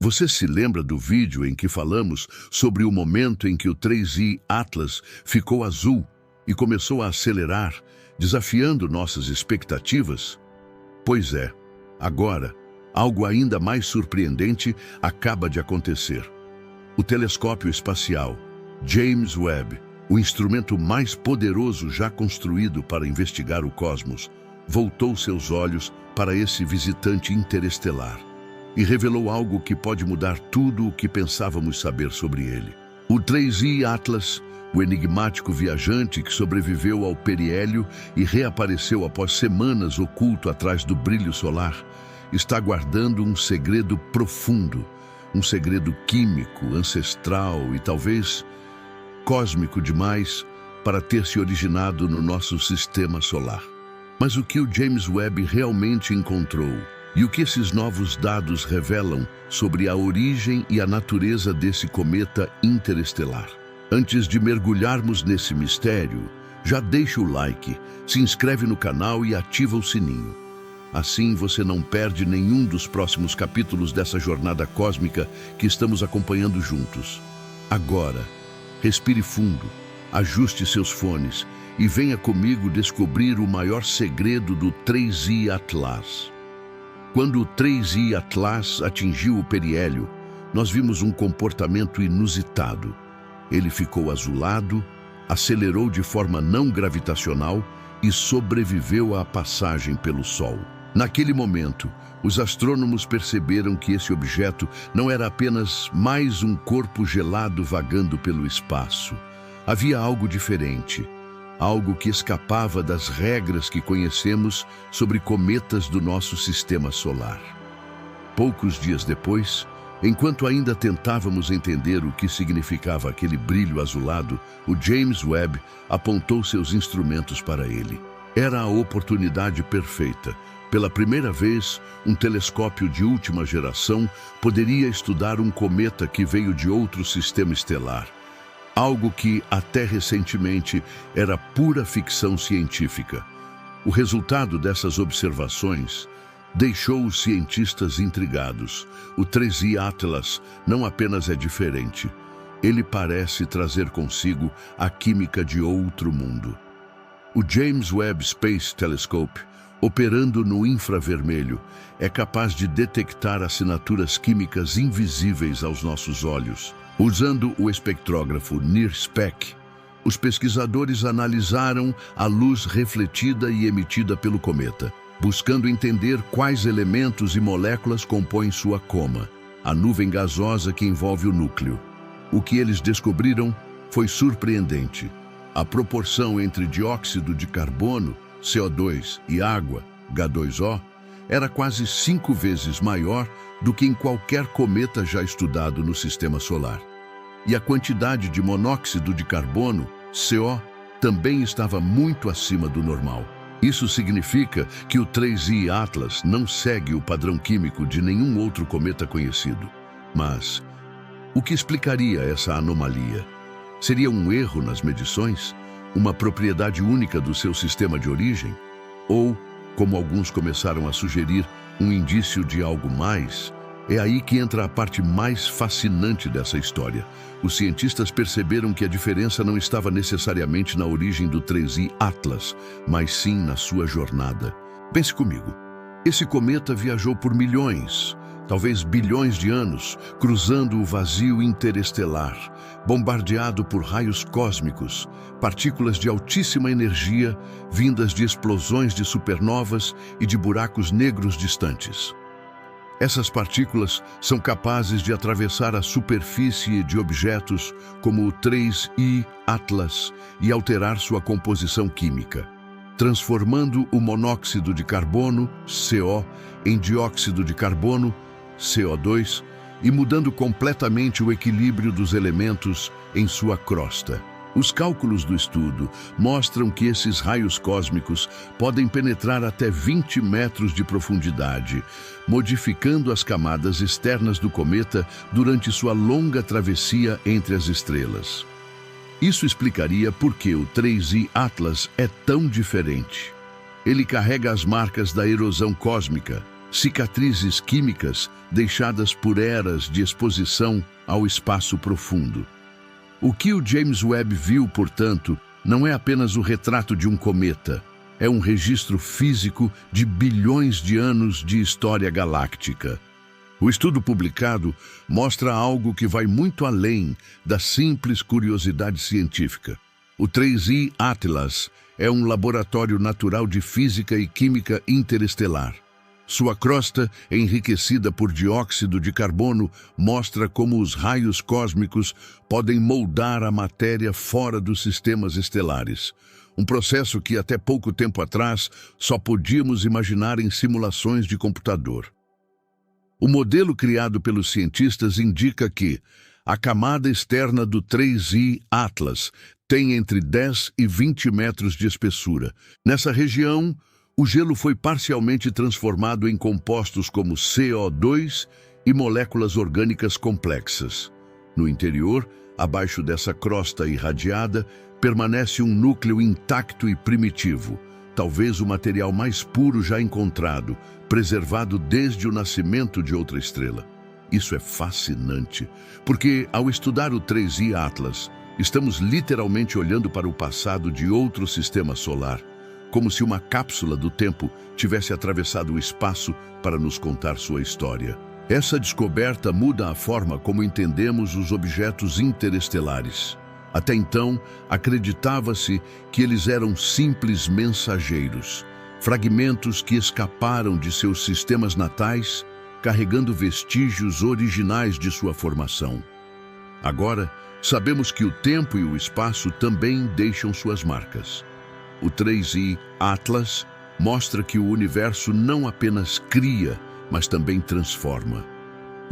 Você se lembra do vídeo em que falamos sobre o momento em que o 3I Atlas ficou azul e começou a acelerar, desafiando nossas expectativas? Pois é, agora, algo ainda mais surpreendente acaba de acontecer. O telescópio espacial James Webb, o instrumento mais poderoso já construído para investigar o cosmos, voltou seus olhos para esse visitante interestelar e revelou algo que pode mudar tudo o que pensávamos saber sobre ele. O 3I Atlas, o enigmático viajante que sobreviveu ao periélio e reapareceu após semanas oculto atrás do brilho solar, está guardando um segredo profundo, um segredo químico, ancestral e talvez cósmico demais para ter se originado no nosso sistema solar. Mas o que o James Webb realmente encontrou e o que esses novos dados revelam sobre a origem e a natureza desse cometa interestelar? Antes de mergulharmos nesse mistério, já deixa o like, se inscreve no canal e ativa o sininho. Assim você não perde nenhum dos próximos capítulos dessa jornada cósmica que estamos acompanhando juntos. Agora, respire fundo, ajuste seus fones e venha comigo descobrir o maior segredo do 3I Atlas. Quando o 3I Atlas atingiu o periélio, nós vimos um comportamento inusitado. Ele ficou azulado, acelerou de forma não gravitacional e sobreviveu à passagem pelo Sol. Naquele momento, os astrônomos perceberam que esse objeto não era apenas mais um corpo gelado vagando pelo espaço. Havia algo diferente, algo que escapava das regras que conhecemos sobre cometas do nosso sistema solar. Poucos dias depois, enquanto ainda tentávamos entender o que significava aquele brilho azulado, o James Webb apontou seus instrumentos para ele. Era a oportunidade perfeita. Pela primeira vez, um telescópio de última geração poderia estudar um cometa que veio de outro sistema estelar. Algo que, até recentemente, era pura ficção científica. O resultado dessas observações deixou os cientistas intrigados. O 3I Atlas não apenas é diferente, ele parece trazer consigo a química de outro mundo. O James Webb Space Telescope, operando no infravermelho, é capaz de detectar assinaturas químicas invisíveis aos nossos olhos. Usando o espectrógrafo NIRSPEC, os pesquisadores analisaram a luz refletida e emitida pelo cometa, buscando entender quais elementos e moléculas compõem sua coma, a nuvem gasosa que envolve o núcleo. O que eles descobriram foi surpreendente. A proporção entre dióxido de carbono, CO2, e água, H2O, era quase 5 vezes maior do que em qualquer cometa já estudado no sistema solar. E a quantidade de monóxido de carbono, CO, também estava muito acima do normal. Isso significa que o 3I Atlas não segue o padrão químico de nenhum outro cometa conhecido. Mas o que explicaria essa anomalia? Seria um erro nas medições? Uma propriedade única do seu sistema de origem? Ou, como alguns começaram a sugerir, um indício de algo mais? É aí que entra a parte mais fascinante dessa história. Os cientistas perceberam que a diferença não estava necessariamente na origem do 3I Atlas, mas sim na sua jornada. Pense comigo. Esse cometa viajou por milhões, talvez bilhões de anos, cruzando o vazio interestelar, bombardeado por raios cósmicos, partículas de altíssima energia vindas de explosões de supernovas e de buracos negros distantes. Essas partículas são capazes de atravessar a superfície de objetos como o 3I Atlas e alterar sua composição química, transformando o monóxido de carbono, CO, em dióxido de carbono, CO2, e mudando completamente o equilíbrio dos elementos em sua crosta. Os cálculos do estudo mostram que esses raios cósmicos podem penetrar até 20 metros de profundidade, modificando as camadas externas do cometa durante sua longa travessia entre as estrelas. Isso explicaria por que o 3I Atlas é tão diferente. Ele carrega as marcas da erosão cósmica, cicatrizes químicas deixadas por eras de exposição ao espaço profundo. O que o James Webb viu, portanto, não é apenas o retrato de um cometa, é um registro físico de bilhões de anos de história galáctica. O estudo publicado mostra algo que vai muito além da simples curiosidade científica. O 3I Atlas é um laboratório natural de física e química interestelar. Sua crosta, enriquecida por dióxido de carbono, mostra como os raios cósmicos podem moldar a matéria fora dos sistemas estelares. Um processo que até pouco tempo atrás só podíamos imaginar em simulações de computador. O modelo criado pelos cientistas indica que a camada externa do 3I Atlas tem entre 10 e 20 metros de espessura. Nessa região, o gelo foi parcialmente transformado em compostos como CO2 e moléculas orgânicas complexas. No interior, abaixo dessa crosta irradiada, permanece um núcleo intacto e primitivo, talvez o material mais puro já encontrado, preservado desde o nascimento de outra estrela. Isso é fascinante, porque ao estudar o 3I Atlas, estamos literalmente olhando para o passado de outro sistema solar, como se uma cápsula do tempo tivesse atravessado o espaço para nos contar sua história. Essa descoberta muda a forma como entendemos os objetos interestelares. Até então, acreditava-se que eles eram simples mensageiros, fragmentos que escaparam de seus sistemas natais, carregando vestígios originais de sua formação. Agora, sabemos que o tempo e o espaço também deixam suas marcas. O 3I Atlas mostra que o universo não apenas cria, mas também transforma.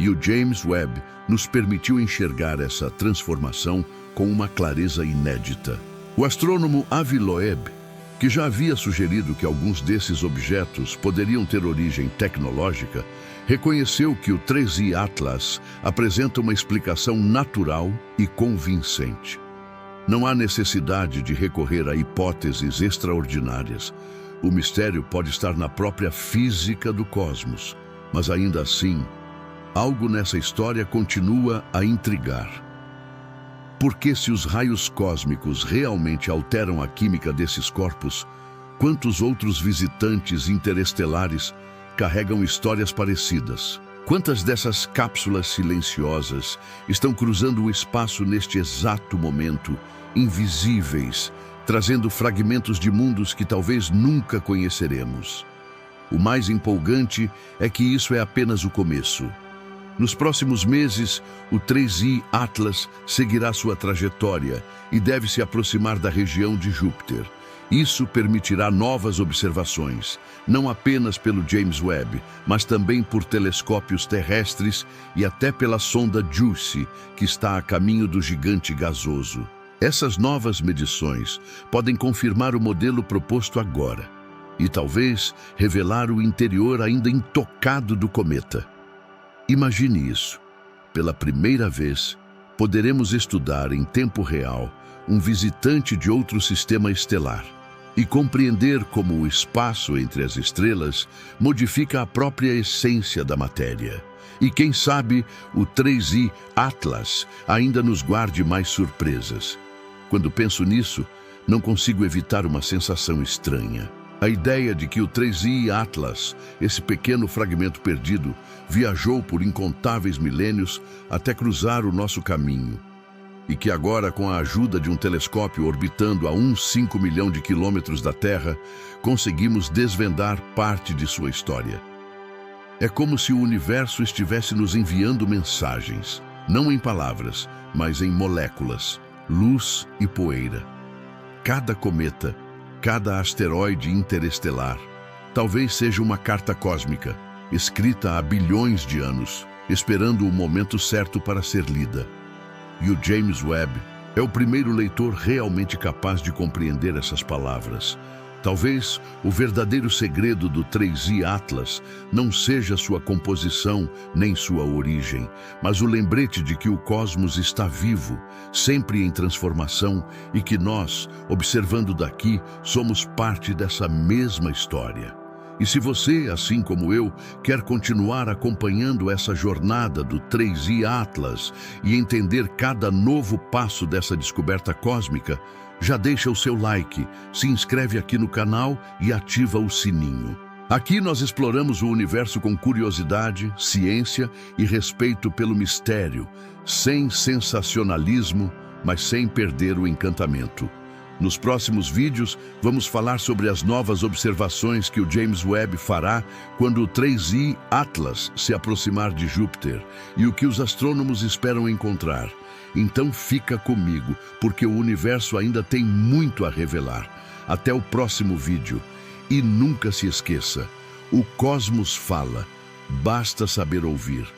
E o James Webb nos permitiu enxergar essa transformação com uma clareza inédita. O astrônomo Avi Loeb, que já havia sugerido que alguns desses objetos poderiam ter origem tecnológica, reconheceu que o 3I Atlas apresenta uma explicação natural e convincente. Não há necessidade de recorrer a hipóteses extraordinárias. O mistério pode estar na própria física do cosmos, mas ainda assim, algo nessa história continua a intrigar. Porque se os raios cósmicos realmente alteram a química desses corpos, quantos outros visitantes interestelares carregam histórias parecidas? Quantas dessas cápsulas silenciosas estão cruzando o espaço neste exato momento, invisíveis, trazendo fragmentos de mundos que talvez nunca conheceremos? O mais empolgante é que isso é apenas o começo. Nos próximos meses, o 3I Atlas seguirá sua trajetória e deve se aproximar da região de Júpiter. Isso permitirá novas observações, não apenas pelo James Webb, mas também por telescópios terrestres e até pela sonda JUICE, que está a caminho do gigante gasoso. Essas novas medições podem confirmar o modelo proposto agora e talvez revelar o interior ainda intocado do cometa. Imagine isso. Pela primeira vez, poderemos estudar em tempo real um visitante de outro sistema estelar e compreender como o espaço entre as estrelas modifica a própria essência da matéria. E quem sabe o 3I Atlas ainda nos guarde mais surpresas. Quando penso nisso, não consigo evitar uma sensação estranha. A ideia de que o 3I Atlas, esse pequeno fragmento perdido, viajou por incontáveis milênios até cruzar o nosso caminho. E que agora, com a ajuda de um telescópio orbitando a 1/5 milhão de quilômetros da Terra, conseguimos desvendar parte de sua história. É como se o universo estivesse nos enviando mensagens, não em palavras, mas em moléculas, luz e poeira. Cada cometa, cada asteroide interestelar, talvez seja uma carta cósmica, escrita há bilhões de anos, esperando o momento certo para ser lida. E o James Webb é o primeiro leitor realmente capaz de compreender essas palavras. Talvez o verdadeiro segredo do 3I Atlas não seja sua composição nem sua origem, mas o lembrete de que o cosmos está vivo, sempre em transformação, e que nós, observando daqui, somos parte dessa mesma história. E se você, assim como eu, quer continuar acompanhando essa jornada do 3i Atlas e entender cada novo passo dessa descoberta cósmica, já deixa o seu like, se inscreve aqui no canal e ativa o sininho. Aqui nós exploramos o universo com curiosidade, ciência e respeito pelo mistério, sem sensacionalismo, mas sem perder o encantamento. Nos próximos vídeos, vamos falar sobre as novas observações que o James Webb fará quando o 3i Atlas se aproximar de Júpiter e o que os astrônomos esperam encontrar. Então fica comigo, porque o universo ainda tem muito a revelar. Até o próximo vídeo. E nunca se esqueça, o cosmos fala, basta saber ouvir.